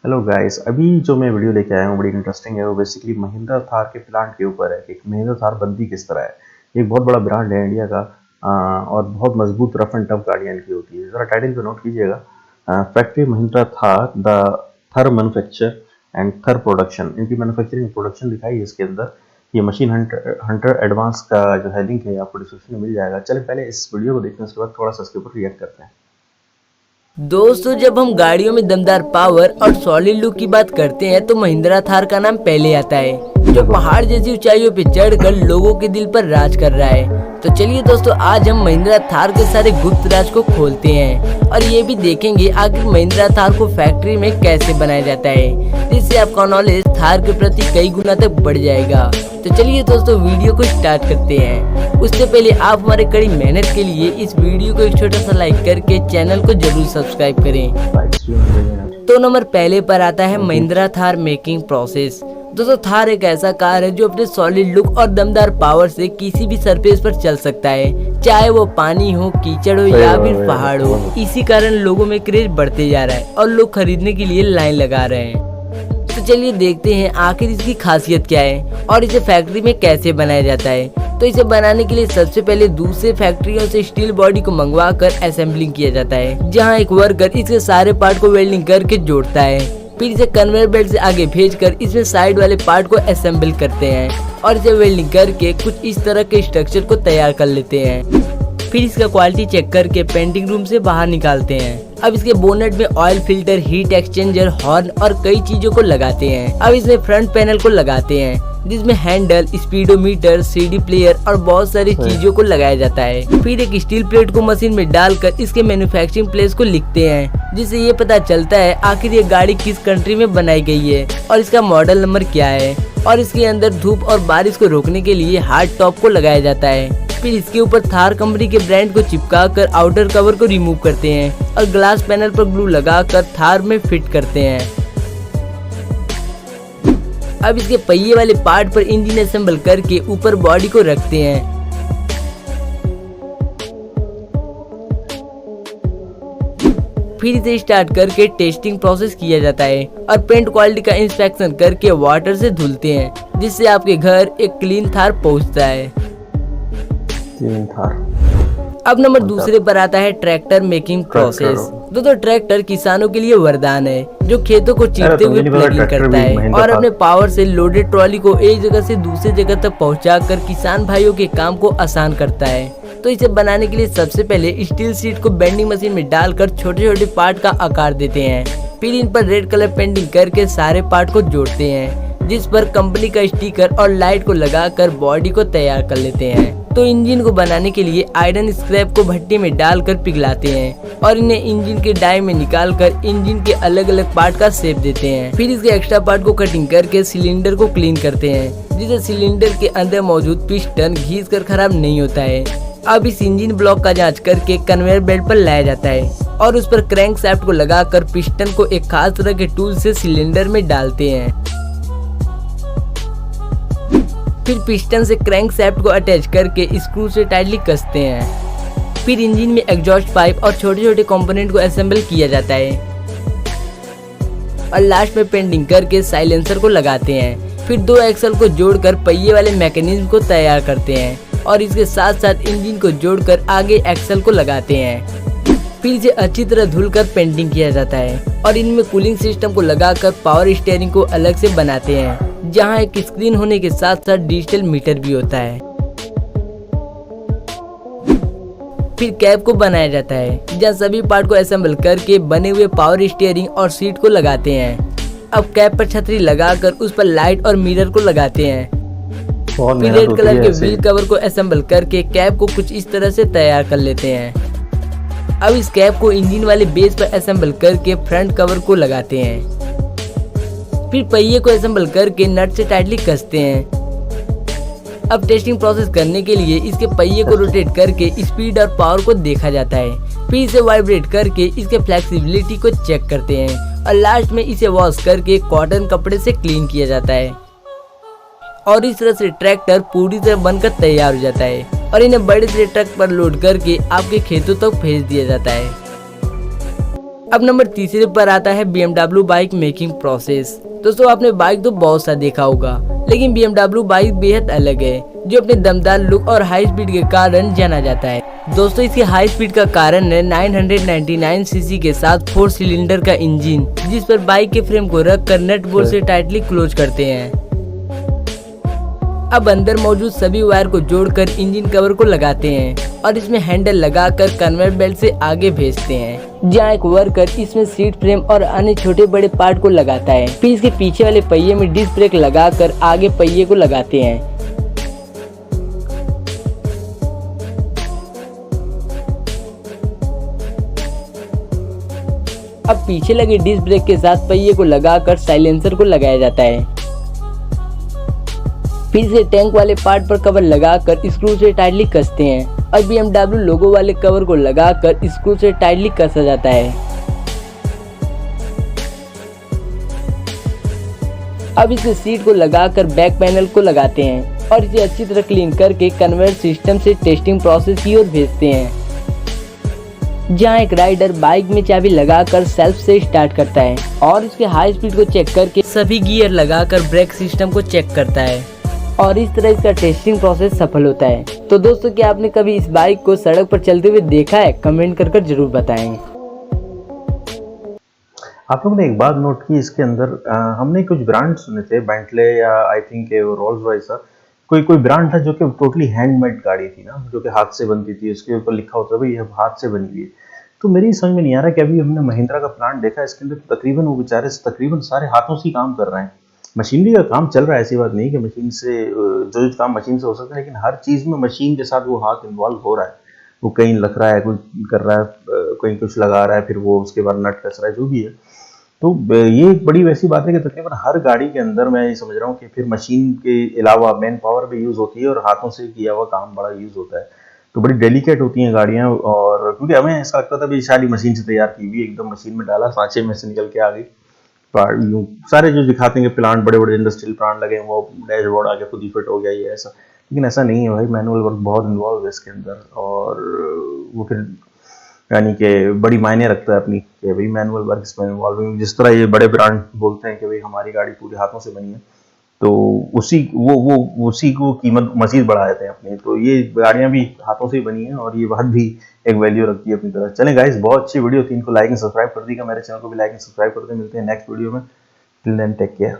Hello guys, अभी जो मैं वीडियो लेके आया हूँ बड़ी इंटरेस्टिंग है। वो बेसिकली महिंद्रा थार के प्लांट के ऊपर है कि महिंद्रा थार बनती किस तरह है। एक बहुत बड़ा ब्रांड है इंडिया का और बहुत मजबूत रफ एंड टफ गाड़ियाँ इनकी होती है। ज़रा टाइटल पे नोट कीजिएगा, फैक्ट्री महिंद्रा थार द थर मैन्युफैक्चर एंड थर प्रोडक्शन। इनकी मैन्युफैक्चरिंग प्रोडक्शन दिखाई है इसके अंदर। ये मशीन हंटर एडवांस का जो है लिंक है आपको डिस्क्रिप्शन में मिल जाएगा। चलिए पहले इस वीडियो को देखने के बाद थोड़ा सा इसके ऊपर रिएक्ट करते हैं। दोस्तों, जब हम गाड़ियों में दमदार पावर और सॉलिड लुक की बात करते हैं तो महिंद्रा थार का नाम पहले आता है, जो पहाड़ जैसी ऊंचाइयों पे चढ़कर लोगों के दिल पर राज कर रहा है। तो चलिए दोस्तों, आज हम महिंद्रा थार के सारे गुप्त राज को खोलते हैं और ये भी देखेंगे आखिर महिंद्रा थार को फैक्ट्री में कैसे बनाया जाता है, जिससे आपका नॉलेज थार के प्रति कई गुना तक बढ़ जाएगा। तो चलिए दोस्तों, वीडियो को स्टार्ट करते हैं। उससे पहले आप हमारे कड़ी मेहनत के लिए इस वीडियो को एक छोटा सा लाइक करके चैनल को जरूर सब्सक्राइब करें। तो नंबर पहले पर आता है महिंद्रा थार मेकिंग प्रोसेस। दोस्तों, थार एक ऐसा कार है जो अपने सॉलिड लुक और दमदार पावर से किसी भी सरफेस पर चल सकता है, चाहे वो पानी हो, कीचड़ हो या फिर पहाड़ हो। इसी कारण लोगों में क्रेज बढ़ते जा रहा है और लोग खरीदने के लिए लाइन लगा रहे हैं। तो चलिए देखते हैं आखिर इसकी खासियत क्या है और इसे फैक्ट्री में कैसे बनाया जाता है। तो इसे बनाने के लिए सबसे पहले दूसरे फैक्ट्रियों से स्टील बॉडी को मंगवा कर असेंबलिंग किया जाता है, जहां एक वर्कर इसके सारे पार्ट को वेल्डिंग करके जोड़ता है। फिर इसे कन्वेयर बेल्ट से आगे भेजकर इसमें साइड वाले पार्ट को असेंबल करते हैं और इसे वेल्डिंग करके कुछ इस तरह के स्ट्रक्चर को तैयार कर लेते हैं। फिर इसका क्वालिटी चेक करके पेंटिंग रूम से बाहर निकालते हैं। अब इसके बोनेट में oil filter, heat exchanger, horn और कई चीजों को लगाते हैं। अब इसमें फ्रंट पैनल को लगाते हैं, जिसमें हैंडल, स्पीडोमीटर, सीडी प्लेयर और बहुत सारी चीजों को लगाया जाता है। फिर एक स्टील प्लेट को मशीन में डालकर इसके मैन्युफैक्चरिंग प्लेस को लिखते हैं, जिससे ये पता चलता है आखिर ये गाड़ी किस कंट्री में बनाई गई है और इसका मॉडल नंबर क्या है। और इसके अंदर धूप और बारिश को रोकने के लिए हार्ड टॉप को लगाया जाता है। फिर इसके ऊपर थार कंपनी के ब्रांड को चिपका कर आउटर कवर को रिमूव करते हैं और ग्लास पैनल पर ग्लू लगाकर थार में फिट करते हैं। अब इसके पहिए वाले पार्ट पर इंजन असेंबल करके ऊपर बॉडी को रखते हैं। फिर इसे स्टार्ट करके टेस्टिंग प्रोसेस किया जाता है और पेंट क्वालिटी का इंस्पेक्शन करके वाटर से धुलते हैं, जिससे आपके घर एक क्लीन थार पहुंचता है। अब नंबर दूसरे पर आता है ट्रैक्टर मेकिंग प्रोसेस। दोस्तों, ट्रैक्टर किसानों के लिए वरदान है, जो खेतों को चीरते हुए प्लगिंग करता है और अपने पावर से लोडेड ट्रॉली को एक जगह से दूसरी जगह तक पहुंचाकर किसान भाइयों के काम को आसान करता है। तो इसे बनाने के लिए सबसे पहले स्टील शीट को बेंडिंग मशीन में डालकर छोटे छोटे पार्ट का आकार देते हैं। फिर इन पर रेड कलर पेंटिंग करके सारे पार्ट को जोड़ते हैं, जिस पर कंपनी का स्टिकर और लाइट को लगाकर बॉडी को तैयार कर लेते हैं। तो इंजन को बनाने के लिए आयरन स्क्रैप को भट्टी में डालकर पिघलाते हैं और इन्हें इंजन के डाई में निकालकर इंजन के अलग अलग पार्ट का शेप देते हैं। फिर इसके एक्स्ट्रा पार्ट को कटिंग करके सिलेंडर को क्लीन करते हैं, जिससे सिलेंडर के अंदर मौजूद पिस्टन घिस कर खराब नहीं होता है। अब इस इंजन ब्लॉक का जांच करके कन्वेयर बेल्ट पर लाया जाता है और उस पर क्रैंक शाफ्ट को लगाकर पिस्टन को एक खास तरह के टूल से सिलेंडर में डालते हैं। फिर पिस्टन से क्रैंक शाफ्ट को अटैच करके स्क्रू से टाइटली कसते हैं। फिर इंजन में एग्जॉस्ट पाइप और छोटे छोटे कंपोनेंट को असेंबल किया जाता है और लास्ट में पेंटिंग करके साइलेंसर को लगाते हैं। फिर दो एक्सल को जोड़कर पहिए वाले मैकेनिज्म को तैयार करते हैं और इसके साथ साथ इंजन को जोड़कर आगे एक्सल को लगाते हैं। फिर इसे अच्छी तरह धुलकर पेंटिंग किया जाता है और इनमें कूलिंग सिस्टम को लगाकर पावर स्टीयरिंग को अलग से बनाते हैं, जहां एक स्क्रीन होने के साथ साथ डिजिटल मीटर भी होता है। फिर कैप को बनाया जाता है, जहां सभी पार्ट को असेंबल करके बने हुए पावर स्टीयरिंग और सीट को लगाते हैं। अब कैप पर छतरी लगाकर उस पर लाइट और मिरर को लगाते हैं। फिर रेड कलर के व्हील कवर को असेंबल करके कैप को कुछ इस तरह से तैयार कर लेते हैं। अब इस कैप को इंजन वाले बेस पर असेंबल करके फ्रंट कवर को लगाते हैं। फिर पहिए को असेंबल करके नट से टाइटली कसते हैं। अब टेस्टिंग प्रोसेस करने के लिए इसके पहिए को रोटेट करके स्पीड और पावर को देखा जाता है। फिर इसे वाइब्रेट करके इसके फ्लेक्सिबिलिटी को चेक करते हैं और लास्ट में इसे वॉश करके कॉटन कपड़े से क्लीन किया जाता है और इस तरह से ट्रैक्टर पूरी तरह बनकर तैयार हो जाता है और इन्हें बड़े से ट्रक पर लोड करके आपके खेतों तक भेज दिया जाता है। अब नंबर तीसरे पर आता है BMW बाइक मेकिंग प्रोसेस। दोस्तों आपने बाइक तो बहुत सा देखा होगा, लेकिन BMW बाइक बेहद अलग है, जो अपने दमदार लुक और हाई स्पीड के कारण जाना जाता है। दोस्तों इसके हाई स्पीड का कारण है 999 सीसी के साथ 4 सिलेंडर का इंजन, जिस पर बाइक के फ्रेम को रख कर नट बोल्ट से टाइटली क्लोज करते हैं। अब अंदर मौजूद सभी वायर को जोड़कर इंजन कवर को लगाते हैं और इसमें हैंडल लगाकर कन्वेयर बेल्ट से आगे भेजते हैं, जहां एक वर्कर इसमें सीट फ्रेम और अन्य छोटे बड़े पार्ट को लगाता है। फिर इसके पीछे वाले पहिए में डिस्क ब्रेक लगाकर आगे पहिए को लगाते हैं। अब पीछे लगे डिस्क ब्रेक के साथ पहिए को लगाकर साइलेंसर को लगाया जाता है। फिर से टैंक वाले पार्ट पर कवर लगाकर स्क्रू से टाइटली कसते हैं और BMW लोगो वाले कवर को लगाकर स्क्रू से टाइटली कसा जाता है। अब इसे सीट को लगाकर बैक पैनल को लगाते हैं और इसे अच्छी तरह क्लीन करके कन्वेयर सिस्टम से टेस्टिंग प्रोसेस की ओर भेजते हैं, जहां एक राइडर बाइक में चाबी लगाकर सेल्फ से स्टार्ट करता है और इसके हाई स्पीड को चेक करके सभी गियर लगाकर ब्रेक सिस्टम को चेक करता है और इस तरह इसका टेस्टिंग प्रोसेस सफल होता है। तो दोस्तों क्या आपने कभी इस बाइक को सड़क पर चलते हुए देखा है? कमेंट कर जरूर बताएं। आप लोगों ने एक बात नोट की इसके अंदर, हमने कुछ ब्रांड सुने थे, बेंटले या आई थिंक रोल्स रॉयस, कोई ब्रांड था जो कि टोटली हैंडमेड गाड़ी थी ना, जो कि हाथ से बनती थी, उसके ऊपर लिखा होता भाई ये हाथ से बनी हुई है। तो मेरी समझ में नहीं आ रहा कि अभी हमने महिंद्रा का प्लांट देखा, इसके अंदर तकरीबन वो बेचारे तकरीबन सारे हाथों से ही काम कर रहे हैं। मशीनरी का काम चल रहा है, ऐसी बात नहीं कि मशीन से जो काम मशीन से हो सकता है, लेकिन हर चीज़ में मशीन के साथ वो हाथ इन्वॉल्व हो रहा है। वो कहीं लग रहा है, कोई कर रहा है, कहीं कुछ लगा रहा है, फिर वो उसके बाद नट कस रहा है, जो भी है। तो ये एक बड़ी वैसी बात है कि तकरीबन हर गाड़ी के अंदर मैं ये समझ रहा हूँ कि फिर मशीन के अलावा मैन पावर भी यूज़ होती है और हाथों से किया हुआ काम बड़ा यूज़ होता है। तो बड़ी डेलिकेट होती हैं गाड़ियाँ, और क्योंकि हमें ऐसा लगता था भाई शायद मशीन से तैयार की हुई, एकदम मशीन में डाला, सांचे में से निकल के आ गई। सारे जो दिखाते हैं कि प्लांट बड़े बड़े इंडस्ट्रियल प्लांट लगे हैं, वो डैशबोर्ड आके खुद ही फिट हो गया, ये ऐसा, लेकिन ऐसा नहीं है भाई। मैनुअल वर्क बहुत इन्वॉल्व है इसके अंदर, और वो फिर यानी कि बड़ी मायने रखता है अपनी कि भाई मैनुअल वर्क इसमें इन्वॉल्विंग। जिस तरह ये बड़े ब्रांड बोलते हैं कि भाई हमारी गाड़ी पूरे हाथों से बनी है, तो उसी को कीमत मजीद बढ़ा देते हैं अपनी। तो ये गाड़ियां भी हाथों से ही बनी है और ये बात भी एक वैल्यू रखती है अपनी तरह। चलें गाइस, बहुत अच्छी वीडियो थी, इनको लाइक एंड सब्सक्राइब कर दीजिएगा, मेरे चैनल को भी लाइक एंड सब्सक्राइब कर दें। मिलते हैं नेक्स्ट वीडियो में। Till then take care.